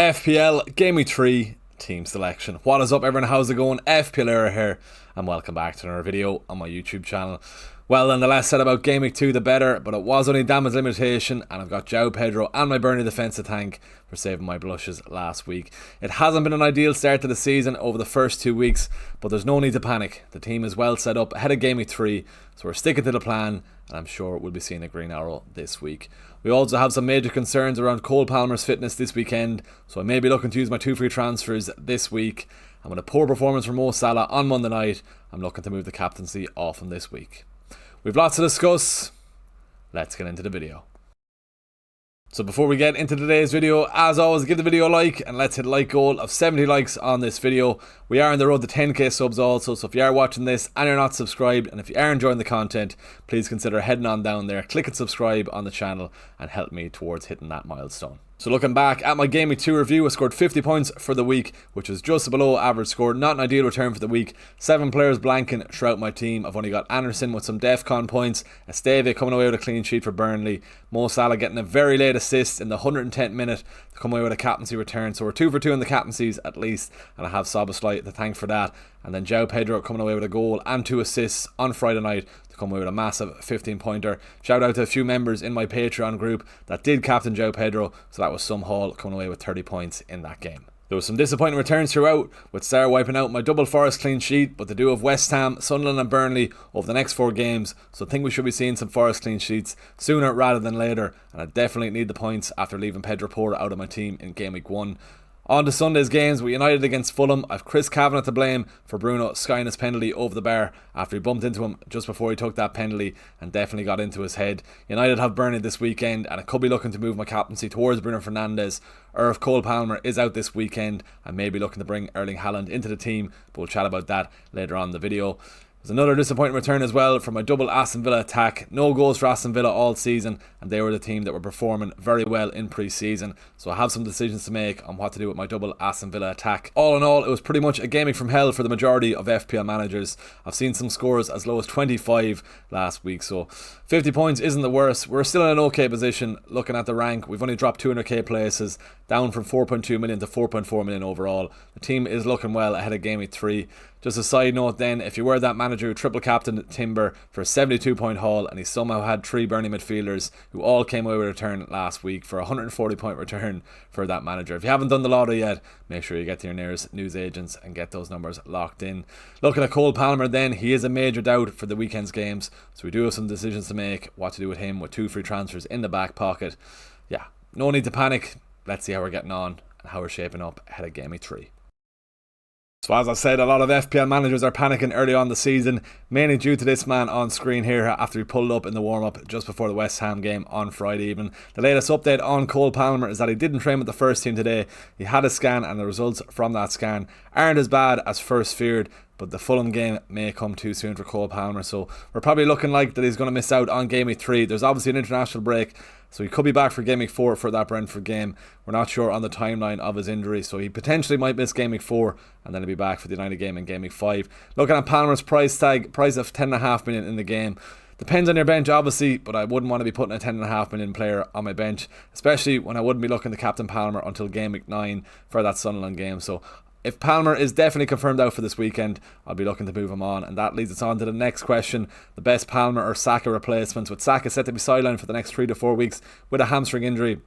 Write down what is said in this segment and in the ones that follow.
FPL GW3 Team Selection. What is up, everyone? How's it going? FPL Era here, and welcome back to another video on my YouTube channel. Well, then, the less said about Gameweek 2 the better, but it was only damage limitation, and I've got João Pedro and my Burnley defence to thank for saving my blushes last week. It hasn't been an ideal start to the season over the first 2 weeks, but there's no need to panic. The team is well set up ahead of Gameweek 3, so we're sticking to the plan, and I'm sure we'll be seeing a green arrow this week. We also have some major concerns around Cole Palmer's fitness this weekend, so I may be looking to use my 2 free transfers this week. And with a poor performance from Mo Salah on Monday night, I'm looking to move the captaincy off him this week. We've lots to discuss. Let's get into the video. So before we get into today's video, as always, give the video a like and let's hit a like goal of 70 likes on this video. We are on the road to 10k subs also, so if you are watching this and you're not subscribed, and if you are enjoying the content, please consider heading on down there, click and subscribe on the channel and help me towards hitting that milestone. So looking back at my Gameweek 2 review, I scored 50 points for the week, which was just below average score. Not an ideal return for the week. 7 players blanking throughout my team. I've only got Anderson with some DEFCON points, Estevia coming away with a clean sheet for Burnley, Mo Salah getting a very late assist in the 110th minute to come away with a captaincy return. So we're 2 for 2 in the captaincies at least, and I have Szoboszlai to thank for that. And then João Pedro coming away with a goal and 2 assists on Friday night to come away with a massive 15-pointer. Shout out to a few members in my Patreon group that did captain João Pedro, so that was some haul coming away with 30 points in that game. There was some disappointing returns throughout, with Sarah wiping out my double Forest clean sheet, but the duo of West Ham, Sunderland and Burnley over the next 4 games, so I think we should be seeing some Forest clean sheets sooner rather than later, and I definitely need the points after leaving Pedro Porro out of my team in Gameweek 1. On to Sunday's games, with United against Fulham. I've Chris Kavanagh to blame for Bruno skying his penalty over the bar after he bumped into him just before he took that penalty and definitely got into his head. United have Burnley this weekend, and I could be looking to move my captaincy towards Bruno Fernandes, or if Cole Palmer is out this weekend, I may be looking to bring Erling Haaland into the team, but we'll chat about that later on in the video. There's another disappointing return as well from my double Aston Villa attack. No goals for Aston Villa all season, and they were the team that were performing very well in pre-season. So I have some decisions to make on what to do with my double Aston Villa attack. All in all, it was pretty much a gaming from hell for the majority of FPL managers. I've seen some scores as low as 25 last week, so 50 points isn't the worst. We're still in an okay position looking at the rank. We've only dropped 200k places, down from 4.2 million to 4.4 million overall. The team is looking well ahead of Gameweek 3. Just a side note then, if you were that manager who triple captained Timber for a 72-point haul and he somehow had 3 Burnley midfielders who all came away with a return last week for a 140-point return for that manager. If you haven't done the lotto yet, make sure you get to your nearest news agents and get those numbers locked in. Looking at Cole Palmer then, he is a major doubt for the weekend's games, so we do have some decisions to make what to do with him with 2 free transfers in the back pocket. Yeah, no need to panic. Let's see how we're getting on and how we're shaping up ahead of Gameweek 3. So as I said, a lot of FPL managers are panicking early on the season, mainly due to this man on screen here after he pulled up in the warm-up just before the West Ham game on Friday evening. The latest update on Cole Palmer is that he didn't train with the first team today. He had a scan and the results from that scan aren't as bad as first feared, but the Fulham game may come too soon for Cole Palmer, so we're probably looking like that he's going to miss out on Gameweek 3. There's obviously an international break, so he could be back for Gameweek 4 for that Brentford game. We're not sure on the timeline of his injury, so he potentially might miss Gameweek 4 and then he'll be back for the United game in Gameweek 5. Looking at Palmer's price tag, price of 10.5 million in the game. Depends on your bench obviously, but I wouldn't want to be putting a 10.5 million player on my bench, especially when I wouldn't be looking to captain Palmer until Gameweek 9 for that Sunderland game. So if Palmer is definitely confirmed out for this weekend, I'll be looking to move him on, and that leads us on to the next question: the best Palmer or Saka replacements, with Saka set to be sidelined for the next 3 to 4 weeks with a hamstring injury.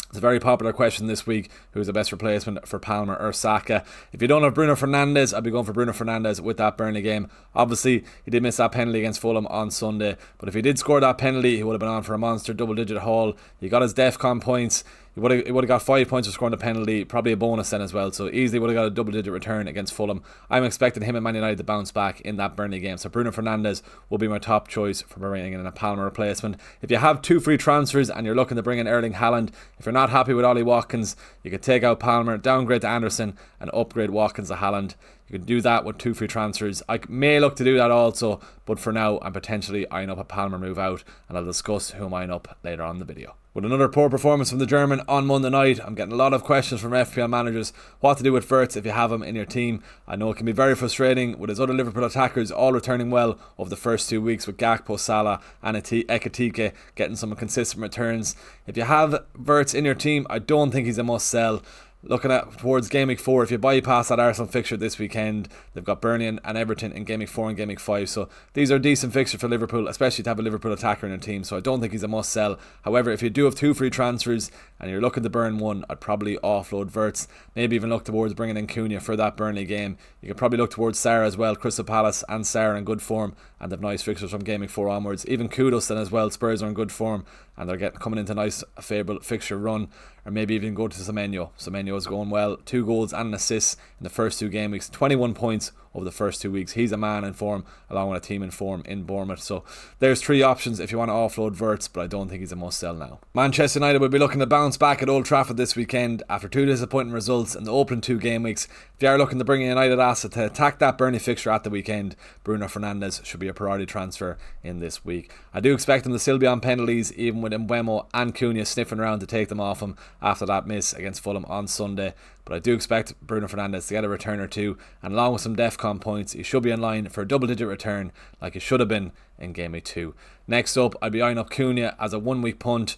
It's a very popular question this week: who's the best replacement for Palmer or Saka? If you don't have Bruno Fernandes, I'd be going for Bruno Fernandes with that Burnley game. Obviously, he did miss that penalty against Fulham on Sunday, but if he did score that penalty, he would have been on for a monster double-digit haul. He got his DEFCON points. He would have got 5 points for scoring the penalty, probably a bonus then as well, so easily would have got a double-digit return against Fulham. I'm expecting him and Man United to bounce back in that Burnley game, so Bruno Fernandes will be my top choice for bringing in a Palmer replacement. If you have 2 free transfers and you're looking to bring in Erling Haaland, if you're not happy with Ollie Watkins, you could take out Palmer, downgrade to Anderson and upgrade Watkins to Haaland. You can do that with 2 free transfers. I may look to do that also, but for now I'm potentially eyeing up a Palmer move out, and I'll discuss who I'm eyeing up later on in the video. With another poor performance from the German on Monday night, I'm getting a lot of questions from FPL managers what to do with Wirtz if you have him in your team. I know it can be very frustrating with his other Liverpool attackers all returning well over the first 2 weeks, with Gakpo, Salah and Ekitike getting some consistent returns. If you have Wirtz in your team, I don't think he's a must sell. Looking at towards Game Week 4, if you bypass that Arsenal fixture this weekend, they've got Burnley and Everton in Game Week 4 and Game Week 5. So these are decent fixtures for Liverpool, especially to have a Liverpool attacker in your team. So I don't think he's a must sell. However, if you do have 2 free transfers and you're looking to burn one, I'd probably offload Wirtz. Maybe even look towards bringing in Cunha for that Burnley game. You could probably look towards Sarah as well. Crystal Palace and Sarah in good form, and they've nice fixtures from Game Week 4 onwards. Even Kudos then as well. Spurs are in good form, and they're coming into a nice favourable fixture run. Or maybe even go to Semenyo. Semenyo is going well. 2 goals and an assist in the first 2 game weeks. 21 points over the first 2 weeks. He's a man in form, along with a team in form in Bournemouth. So there's 3 options if you want to offload Wirtz, but I don't think he's a must sell now. Manchester United will be looking to bounce back at Old Trafford this weekend after 2 disappointing results in the opening 2 game weeks. If you are looking to bring a United asset to attack that Burnley fixture at the weekend, Bruno Fernandes should be a priority transfer in this week. I do expect him to still be on penalties, even with Mbeumo and Cunha sniffing around to take them off him after that miss against Fulham on Sunday. But I do expect Bruno Fernandes to get a return or 2, and along with some DEFCON points, he should be in line for a double-digit return like he should have been in Game Week 2. Next up, I'd be eyeing up Cunha as a 1-week punt.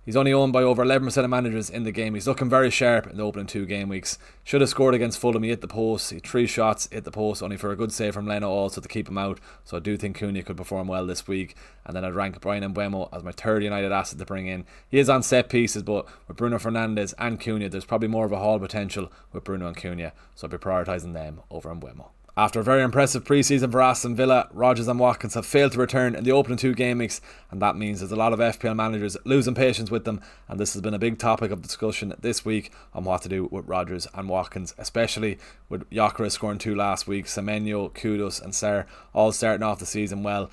He's only owned by over 11% of managers in the game. He's looking very sharp in the opening 2 game weeks. Should have scored against Fulham. He hit the post. He had 3 shots, hit the post, only for a good save from Leno also to keep him out. So I do think Cunha could perform well this week. And then I'd rank Brian Mbeumo as my 3rd United asset to bring in. He is on set pieces, but with Bruno Fernandes and Cunha, there's probably more of a haul potential with Bruno and Cunha. So I'd be prioritising them over Mbeumo. After a very impressive pre-season for Aston Villa, Rodgers and Watkins have failed to return in the opening 2 game weeks, and that means there's a lot of FPL managers losing patience with them, and this has been a big topic of discussion this week on what to do with Rodgers and Watkins, especially with Gyökeres scoring 2 last week, Semenyo, Kudos and Sarr all starting off the season well.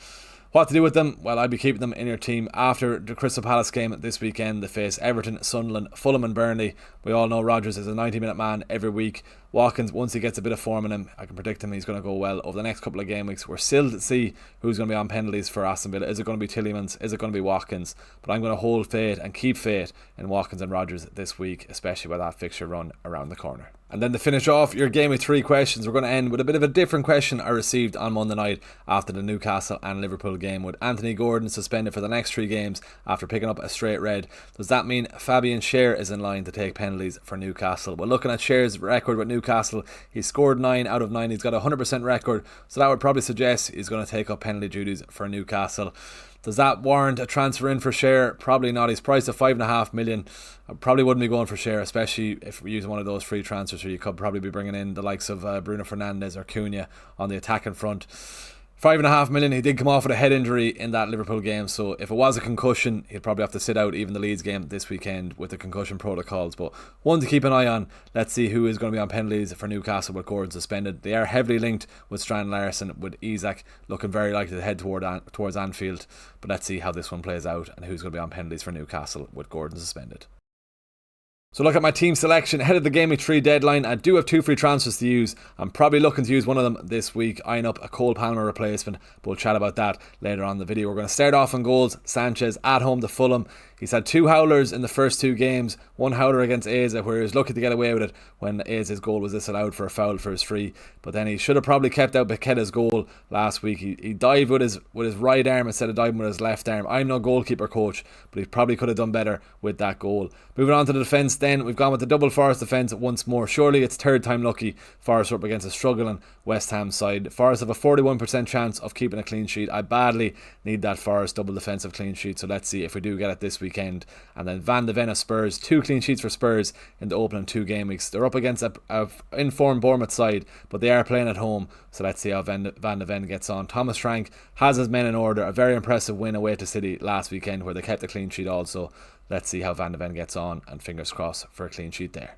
What to do with them? Well, I'd be keeping them in your team after the Crystal Palace game this weekend. They face Everton, Sunderland, Fulham and Burnley. We all know Rodgers is a 90-minute man every week. Watkins, once he gets a bit of form in him, I can predict him he's going to go well over the next couple of game weeks. We're still to see who's going to be on penalties for Aston Villa. Is it going to be Tielemans? Is it going to be Watkins? But I'm going to hold faith and keep faith in Watkins and Rodgers this week, especially with that fixture run around the corner. And then to finish off your Game Week 3 questions, we're going to end with a bit of a different question I received on Monday night after the Newcastle and Liverpool game. With Anthony Gordon suspended for the next 3 games after picking up a straight red, does that mean Fabian Schär is in line to take penalties for Newcastle? Well, looking at Schär's record with Newcastle, he's scored 9 out of 9. He's got a 100% record, so that would probably suggest he's going to take up penalty duties for Newcastle. Does that warrant a transfer in for Schär? Probably not. He's priced at 5.5 million. I probably wouldn't be going for Schär, especially if we're using one of those free transfers where you could probably be bringing in the likes of Bruno Fernandes or Cunha on the attacking front. 5.5 million. He did come off with a head injury in that Liverpool game, so if it was a concussion, he'd probably have to sit out even the Leeds game this weekend with the concussion protocols. But one to keep an eye on. Let's see who is going to be on penalties for Newcastle with Gordon suspended. They are heavily linked with Strand Larson, with Isak looking very likely to head towards Anfield. But let's see how this one plays out and who's going to be on penalties for Newcastle with Gordon suspended. So look at my team selection ahead of the Game Week 3 deadline. I do have 2 free transfers to use. I'm probably looking to use one of them this week, eyeing up a Cole Palmer replacement, but we'll chat about that later on in the video. We're going to start off on goals. Sanchez at home to Fulham. He's had 2 howlers in the first 2 games. 1 howler against Eze, where he was lucky to get away with it when Eze's goal was disallowed for a foul for his free. But then he should have probably kept out Paqueta's goal last week. He dived with his right arm instead of diving with his left arm. I'm no goalkeeper coach, but he probably could have done better with that goal. Moving on to the defence then, we've gone with the double Forest defence once more. Surely it's 3rd time lucky Forest are up against a struggling West Ham side. Forest have a 41% chance of keeping a clean sheet. I badly need that Forest double defensive clean sheet, so let's see if we do get it this weekend. And then Van de Ven of Spurs, 2 clean sheets for Spurs in the opening 2 game weeks. They're up against a informed Bournemouth side, but they are playing at home, so let's see how Van de Ven gets on. Thomas Frank has his men in order. A very impressive win away to City last weekend where they kept a clean sheet also. Let's see how Van de Ven gets on, and fingers crossed for a clean sheet there.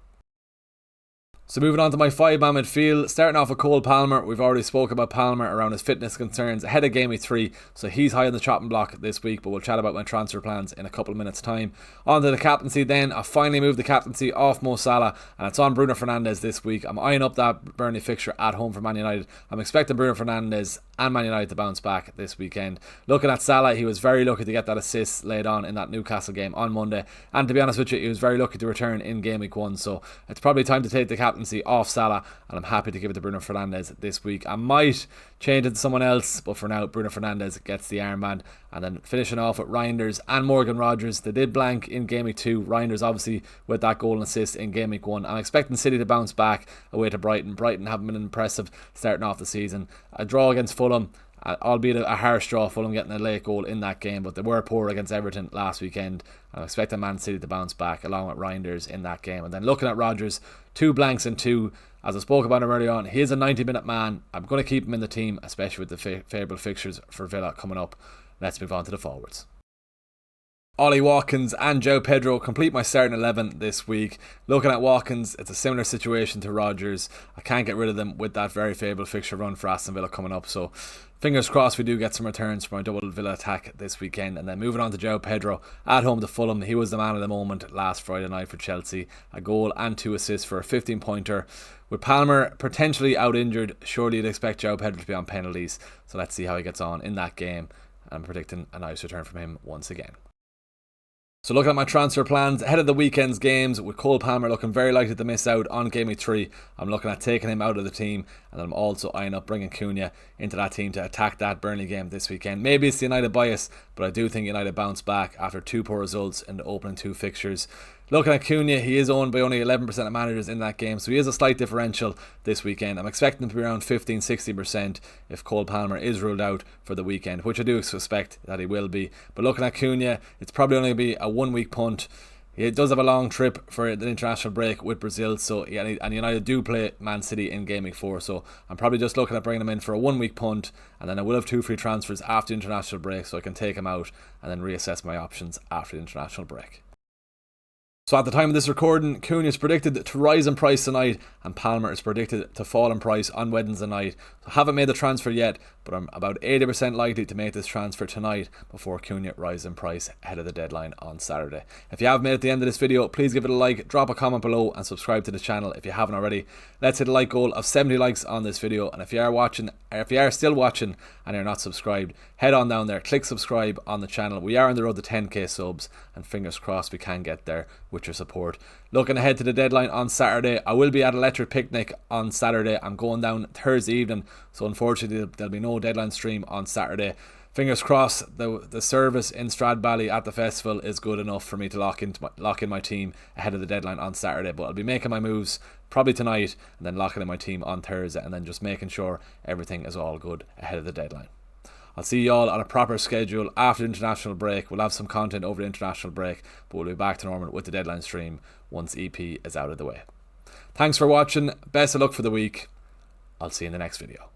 So moving on to my 5-man midfield, starting off with Cole Palmer. We've already spoke about Palmer around his fitness concerns ahead of Game Week 3, so he's high on the chopping block this week, but we'll chat about my transfer plans in a couple of minutes time. On to the captaincy then. I finally moved the captaincy off Mo Salah, and it's on Bruno Fernandes this week. I'm eyeing up that Burnley fixture at home for Man United. I'm expecting Bruno Fernandes and Man United to bounce back this weekend. Looking at Salah, he was very lucky to get that assist laid on in that Newcastle game on Monday, and to be honest with you, he was very lucky to return in game week 1, so it's probably time to take the captaincy off Salah, and I'm happy to give it to Bruno Fernandes this week. I might change it to someone else, but for now Bruno Fernandes gets the armband. And then finishing off with Reinders and Morgan Rogers. They did blank in game week 2. Reinders obviously with that goal and assist in game week 1. I'm expecting City to bounce back away to Brighton. Brighton haven't been impressive starting off the season. A draw against Fulham, albeit a harsh draw, Fulham getting a late goal in that game, but they were poor against Everton last weekend. I'm expecting Man City to bounce back along with Reinders in that game. And then looking at Rogers, 2 blanks and 2. As I spoke about him earlier on, he is a 90-minute man. I'm going to keep him in the team, especially with the favourable fixtures for Villa coming up. Let's move on to the forwards. Ollie Watkins and Joe Pedro complete my starting 11 this week. Looking at Watkins, it's a similar situation to Rodgers. I can't get rid of them with that very favourable fixture run for Aston Villa coming up. So fingers crossed we do get some returns from my double Villa attack this weekend. And then moving on to Joe Pedro at home to Fulham. He was the man of the moment last Friday night for Chelsea. A goal and 2 assists for a 15-pointer. With Palmer potentially out injured, surely you'd expect Joe Pedro to be on penalties. So let's see how he gets on in that game. I'm predicting a nice return from him once again. So looking at my transfer plans ahead of the weekend's games, with Cole Palmer looking very likely to miss out on Game Week 3, I'm looking at taking him out of the team, and I'm also eyeing up bringing Cunha into that team to attack that Burnley game this weekend. Maybe it's the United bias, but I do think United bounce back after 2 poor results in the opening 2 fixtures. Looking at Cunha, he is owned by only 11% of managers in that game, so he is a slight differential this weekend. I'm expecting him to be around 15-16% if Cole Palmer is ruled out for the weekend, which I do suspect that he will be. But looking at Cunha, it's probably only going to be a 1-week punt. He does have a long trip for the international break with Brazil, so and United do play Man City in Game Week 4, so I'm probably just looking at bringing him in for a 1-week punt, and then I will have 2 free transfers after the international break, so I can take him out and then reassess my options after the international break. So at the time of this recording, Cunha is predicted to rise in price tonight, and Palmer is predicted to fall in price on Wednesday night. So I haven't made the transfer yet, but I'm about 80% likely to make this transfer tonight before Cunha rises in price ahead of the deadline on Saturday. If you have made it to the end of this video, please give it a like, drop a comment below, and subscribe to the channel if you haven't already. Let's hit a like goal of 70 likes on this video, and if you are still watching and you're not subscribed, head on down there, click subscribe on the channel. We are on the road to 10k subs, and fingers crossed we can get there with your support. Looking ahead to the deadline on Saturday, I will be at Electric Picnic on Saturday. I'm going down Thursday evening, so unfortunately there'll be no deadline stream on Saturday. Fingers crossed the service in Stradbally at the festival is good enough for me to lock in my team ahead of the deadline on Saturday. But I'll be making my moves probably tonight, and then locking in my team on Thursday, and then just making sure everything is all good ahead of the deadline. I'll see you all on a proper schedule after the international break. We'll have some content over the international break, but we'll be back to normal with the deadline stream once EP is out of the way. Thanks for watching. Best of luck for the week. I'll see you in the next video.